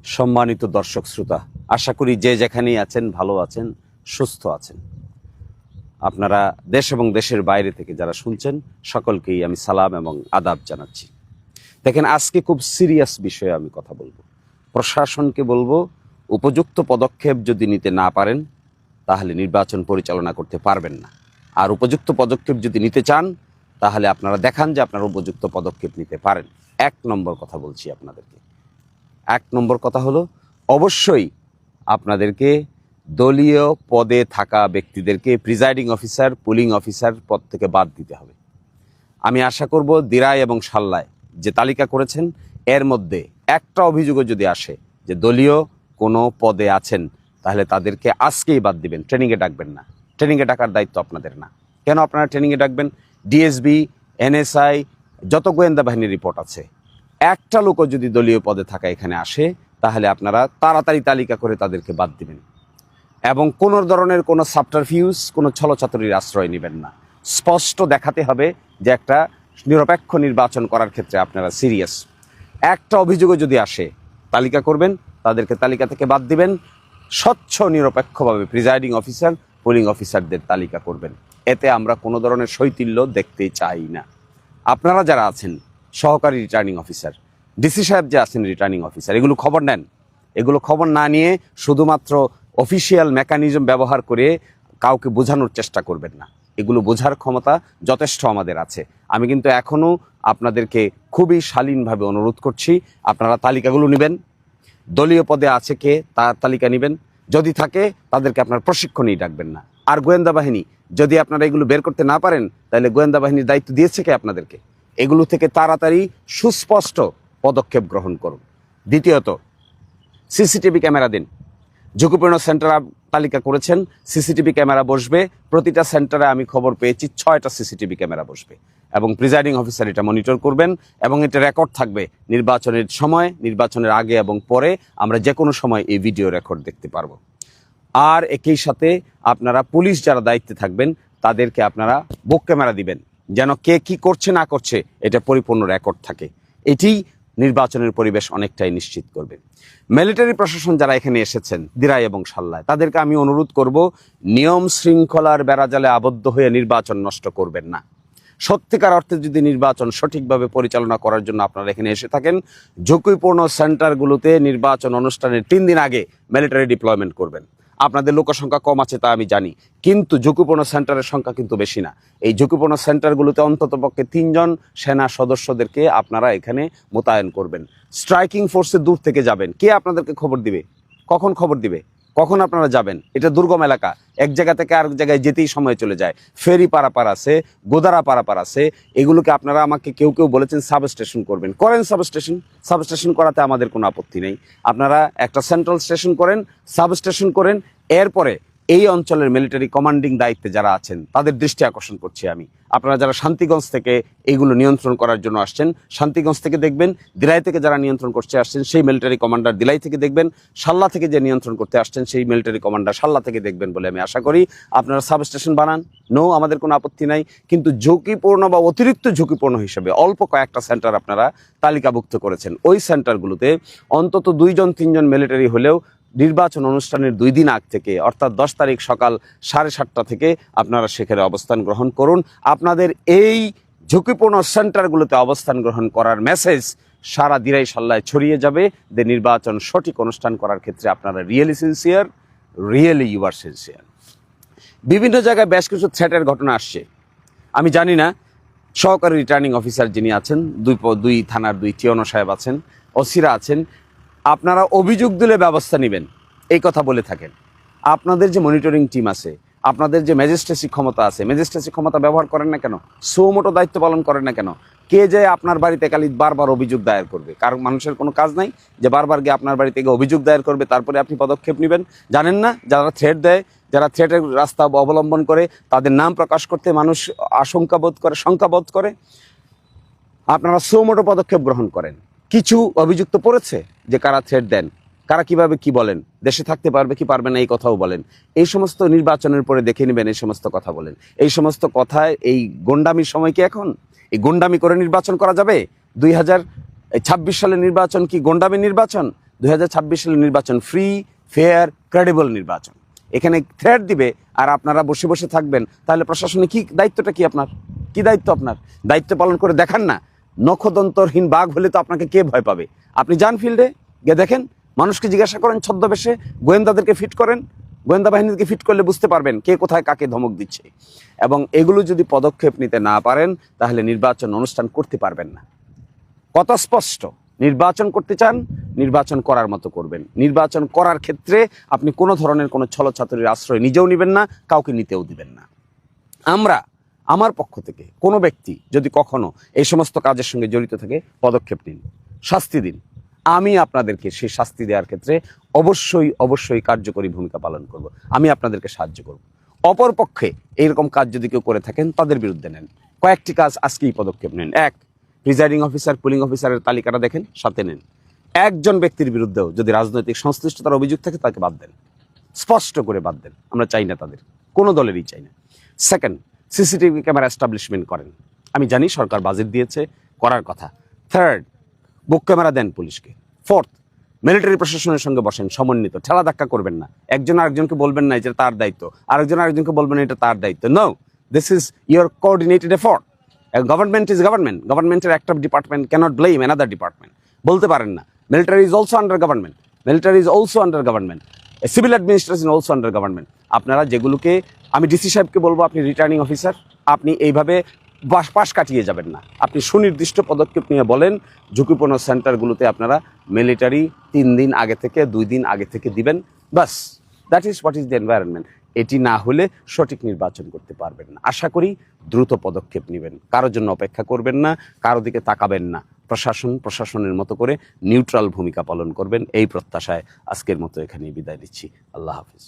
সম্মানিত দর্শক শ্রোতা, আশা করি যে যেখানেই আছেন ভালো আছেন, সুস্থ আছেন। আপনারা দেশ এবং দেশের বাইরে থেকে যারা শুনছেন সকলকেই আমি সালাম এবং আদাব জানাচ্ছি। দেখেন, আজকে খুব সিরিয়াস বিষয়ে আমি কথা বলবো। প্রশাসনকে বলবো, উপযুক্ত পদক্ষেপ যদি নিতে না পারেন তাহলে নির্বাচন পরিচালনা করতে পারবেন না। আর উপযুক্ত পদক্ষেপ যদি নিতে চান তাহলে আপনারা দেখান যে আপনারা উপযুক্ত পদক্ষেপ নিতে পারেন। এক নম্বর কথা বলছি আপনাদেরকে। এক নম্বর কথা হলো, অবশ্যই আপনাদেরকে দলীয় পদে থাকা ব্যক্তিদেরকে প্রিজাইডিং অফিসার, পুলিং অফিসার পদ থেকে বাদ দিতে হবে। আমি আশা করব দিরাই এবং সাল্লায় যে তালিকা করেছেন এর মধ্যে একটা অভিযোগও যদি আসে যে দলীয় কোনো পদে আছেন তাহলে তাদেরকে আজকেই বাদ দিবেন, ট্রেনিংয়ে ডাকবেন না। ট্রেনিংয়ে ডাকার দায়িত্ব আপনাদের না। কেন আপনারা ট্রেনিংয়ে ডাকবেন? ডিএসবি, এনএসআই, যত গোয়েন্দা বাহিনীর রিপোর্ট আছে, একটা লোকও যদি দলীয় পদে থাকা এখানে আসে তাহলে আপনারা তাড়াতাড়ি তালিকা করে তাদেরকে বাদ দিবেন এবং কোনো ধরনের কোনো সাবটারফিউজ, কোনো ছলচাতুরির আশ্রয় নেবেন না। স্পষ্ট দেখাতে হবে যে একটা নিরপেক্ষ নির্বাচন করার ক্ষেত্রে আপনারা সিরিয়াস। একটা অভিযোগও যদি আসে তালিকা করবেন, তাদেরকে তালিকা থেকে বাদ দিবেন। স্বচ্ছ নিরপেক্ষভাবে প্রিজাইডিং অফিসার, পুলিং অফিসারদের তালিকা করবেন। এতে আমরা কোনো ধরনের শৈথিল্য দেখতে চাই না। আপনারা যারা আছেন সহকারী রিটার্নিং অফিসার, ডিসি সাহেব যে আছেন রিটার্নিং অফিসার, এগুলো খবর নেন। এগুলো খবর না নিয়ে শুধুমাত্র অফিসিয়াল মেকানিজম ব্যবহার করে কাউকে বোঝানোর চেষ্টা করবেন না। এগুলো বোঝার ক্ষমতা যথেষ্ট আমাদের আছে। আমি কিন্তু এখনও আপনাদেরকে খুবই শালীনভাবে অনুরোধ করছি, আপনারা তালিকাগুলো নেবেন। দলীয় পদে আছে কে তার তালিকা নেবেন। যদি থাকে তাদেরকে আপনার প্রশিক্ষণেই ডাকবেন না। আর গোয়েন্দা বাহিনী, যদি আপনারা এগুলো বের করতে না পারেন তাহলে গোয়েন্দা বাহিনীর দায়িত্ব দিয়েছে কে আপনাদেরকে? এগুলো থেকে তাড়াতাড়ি সুস্পষ্ট পদক্ষেপ গ্রহণ করুন। দ্বিতীয়ত, সিসিটিভি ক্যামেরা দিন। ঝুঁকিপূর্ণ সেন্টার তালিকা করেছেন, সিসিটিভি ক্যামেরা বসবে। প্রতিটা সেন্টারে আমি খবর পেয়েছি 6টা সিসিটিভি ক্যামেরা বসবে এবং প্রিজাইডিং অফিসার এটা মনিটর করবেন এবং এটা রেকর্ড থাকবে। নির্বাচনের সময়, নির্বাচনের আগে এবং পরে আমরা যে কোনো সময় এই ভিডিও রেকর্ড দেখতে পারবো। আর একই সাথে আপনারা পুলিশ যারা দায়িত্বে থাকবেন তাদেরকে আপনারা বুক ক্যামেরা দিবেন, যেন কে কি করছে না করছে এটা পরিপূর্ণ রেকর্ড থাকে। এটি নির্বাচনের পরিবেশ অনেকটাই নিশ্চিত করবে। মিলিটারি প্রশাসন যারা এখানে এসেছেন দিরাই এবং সাল্লায়, তাদেরকে আমি অনুরোধ করব, নিয়ম শৃঙ্খলার বেড়াজালে আবদ্ধ হয়ে নির্বাচন নষ্ট করবেন না। সত্যিকার অর্থে যদি নির্বাচন সঠিকভাবে পরিচালনা করার জন্য আপনারা এখানে এসে থাকেন, ঝুঁকিপূর্ণ সেন্টারগুলোতে নির্বাচন অনুষ্ঠানের 3 দিন আগে মিলিটারি ডিপ্লয়মেন্ট করবেন। আপনাদের লোকসংখ্যা কম আছে তা আমি জানি, কিন্তু ঝুঁকিপূর্ণ সেন্টারের সংখ্যা কিন্তু বেশি না। এই ঝুঁকিপূর্ণ সেন্টারগুলোতে অন্ততপক্ষে 3 জন সেনা সদস্যদেরকে আপনারা এখানে মোতায়েন করবেন। স্ট্রাইকিং ফোর্সে দূর থেকে যাবেন। কে আপনাদেরকে খবর দিবে? কখন খবর দিবে? কখন আপনারা যাবেন? এটা দুর্গম এলাকা, এক জায়গা থেকে আরেক জায়গায় যেতেই সময় চলে যায়। ফেরি পারাপার আছে, গোদারা পারাপার আছে। এগুলোকে আপনারা আমাকে কেউ কেউ বলেছেন সাবস্টেশন করবেন, করেন সাবস্টেশন করাতে আমাদের কোনো আপত্তি নেই। আপনারা একটা সেন্ট্রাল স্টেশন করেন, সাবস্টেশন করেন। এরপরে এই অঞ্চলের মিলিটারি কমান্ডিং দায়িত্বে যারা আছেন তাদের দৃষ্টি আকর্ষণ করছি আমি। আপনারা যারা শান্তিগঞ্জ থেকে এইগুলো নিয়ন্ত্রণ করার জন্য আসছেন, শান্তিগঞ্জ থেকে দেখবেন। দিলাই থেকে যারা নিয়ন্ত্রণ করতে আসছেন সেই মিলিটারি কমান্ডার দিলাই থেকে দেখবেন। সাল্লা থেকে যে নিয়ন্ত্রণ করতে আসছেন সেই মিলিটারি কমান্ডার সাল্লা থেকে দেখবেন বলে আমি আশা করি। আপনারা সাবস্টেশন বানান, নো, আমাদের কোনো আপত্তি নাই। কিন্তু ঝুঁকিপূর্ণ বা অতিরিক্ত ঝুঁকিপূর্ণ হিসেবে অল্প কয়েকটা সেন্টার আপনারা তালিকাভুক্ত করেছেন। ওই সেন্টারগুলোতে অন্তত 2 জন 3 জন মিলিটারি হলেও নির্বাচন অনুষ্ঠানের 2 দিন আগ থেকে, অর্থাৎ 10 তারিখ সকাল 7:30টা থেকে আপনারা সেখানে অবস্থান গ্রহণ করুন। আপনাদের এই ঝুঁকিপূর্ণ সেন্টারগুলোতে অবস্থান গ্রহণ করার মেসেজ সারা দিরাই সাল্লায় ছড়িয়ে যাবে যে নির্বাচন সঠিক অনুষ্ঠান করার ক্ষেত্রে আপনারা really sincere, really you are sincere. বিভিন্ন জায়গায় বেশ কিছু থ্রেটের ঘটনা আসছে। আমি জানি না, সহকারী রিটার্নিং অফিসার যিনি আছেন, 2 থানার 2 টিওনো সাহেব আছেন, ওসিরা আছেন, আপনারা অভিযোগ দিলে ব্যবস্থা নেবেন এই কথা বলে থাকেন। আপনাদের যে মনিটরিং টিম আছে, আপনাদের যে ম্যাজিস্ট্রেসি ক্ষমতা আছে, ম্যাজিস্ট্রেসি ক্ষমতা ব্যবহার করেন না কেন? সুমোটো দায়িত্ব পালন করেন না কেন? কে যে আপনার বাড়িতে খালি বারবার অভিযোগ দায়ের করবে? কারণ মানুষের কোনো কাজ নাই যে বারবার গিয়ে আপনার বাড়িতে গিয়ে অভিযোগ দায়ের করবে তারপরে আপনি পদক্ষেপ নেবেন? জানেন না, যারা থ্রেট দেয়, যারা থ্রেটের রাস্তা অবলম্বন করে, তাদের নাম প্রকাশ করতে মানুষ আশঙ্কাবোধ করে, শঙ্কাবোধ করে, আপনারা সুমোটো পদক্ষেপ গ্রহণ করেন। কিছু অভিযুক্ত পড়েছে যে কারা থ্রেট দেন, কারা কিভাবে কি বলেন, দেশে থাকতে পারবে কি পারবে না এই কথাও বলেন। এই সমস্ত নির্বাচনের পরে দেখে নেবেন, এই সমস্ত কথা বলেন। এই সমস্ত কথায় এই গোন্ডামির সময় কি এখন? এই গোন্ডামি করে নির্বাচন করা যাবে? 2026 সালের নির্বাচন কি গোন্ডামির নির্বাচন? 2026 সালের নির্বাচন ফ্রি, ফেয়ার, ক্রেডিবল নির্বাচন। এখানে থ্রেট দিবে আর আপনারা বসে বসে থাকবেন, তাহলে প্রশাসনে কি দায়িত্বটা কি আপনার? কি দায়িত্ব আপনার? দায়িত্ব পালন করে দেখান না। নখদন্তরহীন বাঘ হলে তো আপনাকে কে ভয় পাবে? আপনি যান ফিল্ডে গিয়ে দেখেন, মানুষকে জিজ্ঞাসা করেন ছদ্মবেশে, গোয়েন্দাদেরকে ফিট করেন, গোয়েন্দা বাহিনীকে ফিট করলে বুঝতে পারবেন কে কোথায় কাকে ধমক দিচ্ছে। এবং এগুলো যদি পদক্ষেপ নিতে না পারেন তাহলে নির্বাচন অনুষ্ঠান করতে পারবেন না। কথা স্পষ্ট, নির্বাচন করতে চান, নির্বাচন করার মতো করবেন। নির্বাচন করার ক্ষেত্রে আপনি কোনো ধরনের কোনো ছলছাতুরির আশ্রয় নিজেও নেবেন না, কাউকে নিতেও দিবেন না। আমার পক্ষ থেকে কোনো ব্যক্তি যদি কখনো এই সমস্ত কাজের সঙ্গে জড়িত থাকে, পদক্ষেপ নিন, শাস্তি দিন। আমি আপনাদেরকে সেই শাস্তি দেওয়ার ক্ষেত্রে অবশ্যই কার্যকরী ভূমিকা পালন করব। আমি আপনাদেরকে সাহায্য করব। অপর পক্ষে এইরকম কাজ যদি কেউ করে থাকেন তাদের বিরুদ্ধে নেন কয়েকটি কাজ, আজকেই পদক্ষেপ নেন। এক, প্রিজাইডিং অফিসার, পুলিং অফিসারের তালিকাটা দেখেন, সাথে নেন। একজন ব্যক্তির বিরুদ্ধেও যদি রাজনৈতিক সংশ্লিষ্টতার অভিযোগ থাকে তাকে বাদ দেন, স্পষ্ট করে বাদ দেন। আমরা চাই না, তাদের কোনো দলেরই চাই না। সেকেন্ড, সিসিটিভি ক্যামেরা এস্টাবলিশমেন্ট করেন। আমি জানি সরকার বাজেট দিয়েছে, করার কথা। থার্ড, বুক ক্যামেরা দেন পুলিশকে। ফোর্থ, মিলিটারি প্রশাসনের সঙ্গে বসেন, সমন্বিত, ঠেলা ধাক্কা করবেন না। একজন আরেকজনকে বলবেন না এটা তার দায়িত্ব, আরেকজন আরেকজনকে বলবেন এটা তার দায়িত্ব। No, this is your coordinated effort. Government is government. গভর্নমেন্টের একটা department cannot blame another department. বলতে পারেন না military is also under government, military is also under government, civil administration also under government. আপনারা যেগুলোকে, আমি ডিসি সাহেবকে বলবো আপনি রিটার্নিং অফিসার, আপনি এইভাবে পাশ কাটিয়ে যাবেন না। আপনি সুনির্দিষ্ট পদক্ষেপ নিয়ে বলেন ঝুঁকিপূর্ণ সেন্টারগুলোতে আপনারা মিলিটারি 3 দিন আগে থেকে 2 দিন আগে থেকে দিবেন, বাস। That is what is the environment. এটি না হলে সঠিক নির্বাচন করতে পারবেন না। আশা করি দ্রুত পদক্ষেপ নেবেন, কারোর জন্য অপেক্ষা করবেন না, কারো দিকে তাকাবেন না। প্রশাসনের মতো করে নিউট্রাল ভূমিকা পালন করবেন, এই প্রত্যাশায় আজকের মতো এখানেই বিদায় নিচ্ছি। আল্লাহ হাফিজ।